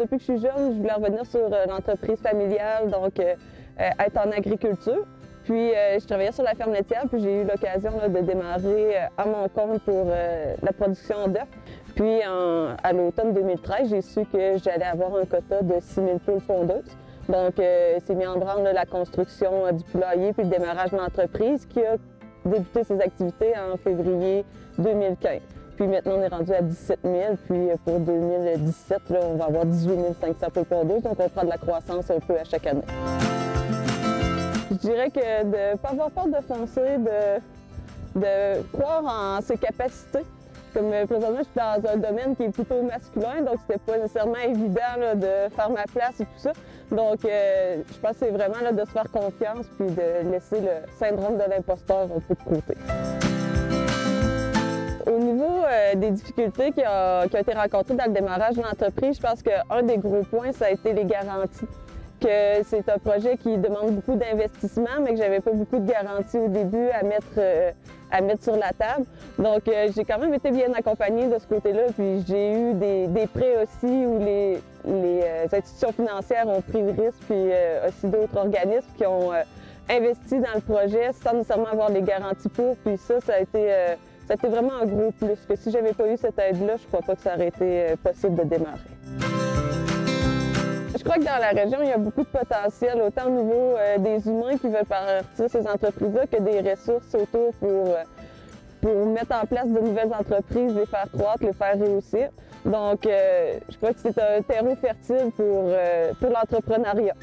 depuis que je suis jeune, je voulais revenir sur l'entreprise familiale, donc être en agriculture. Puis je travaillais sur la ferme laitière, puis j'ai eu l'occasion de démarrer à mon compte pour la production d'œufs. Puis à l'automne 2013, j'ai su que j'allais avoir un quota de 6 000 poules pondeuses. Donc c'est mis en branle la construction du poulailler puis le démarrage de l'entreprise qui a débuté ses activités en février 2015. Puis maintenant, on est rendu à 17 000, puis pour 2017, là, on va avoir 18 500 poules pondeuses, donc on prend de la croissance un peu à chaque année. Je dirais que de ne pas avoir peur de foncer, de croire en ses capacités. Comme présentement, je suis dans un domaine qui est plutôt masculin, donc c'était pas nécessairement évident là, de faire ma place et tout ça. Donc, je pense que c'est vraiment là, de se faire confiance puis de laisser le syndrome de l'imposteur un peu de côté. Au niveau des difficultés qui ont été rencontrées dans le démarrage de l'entreprise, je pense qu'un des gros points, ça a été les garanties. Que c'est un projet qui demande beaucoup d'investissement, mais que j'avais pas beaucoup de garanties au début à mettre sur la table. Donc, j'ai quand même été bien accompagnée de ce côté-là. Puis j'ai eu des prêts aussi où les institutions financières ont pris le risque, puis aussi d'autres organismes qui ont investi dans le projet sans nécessairement avoir les garanties pour. Puis ça a été vraiment un gros plus. Que si j'avais pas eu cette aide-là, je crois pas que ça aurait été possible de démarrer. Je crois que dans la région, il y a beaucoup de potentiel, autant au niveau des humains qui veulent partir ces entreprises-là que des ressources autour pour mettre en place de nouvelles entreprises, les faire croître, les faire réussir. Donc, je crois que c'est un terreau fertile pour l'entrepreneuriat.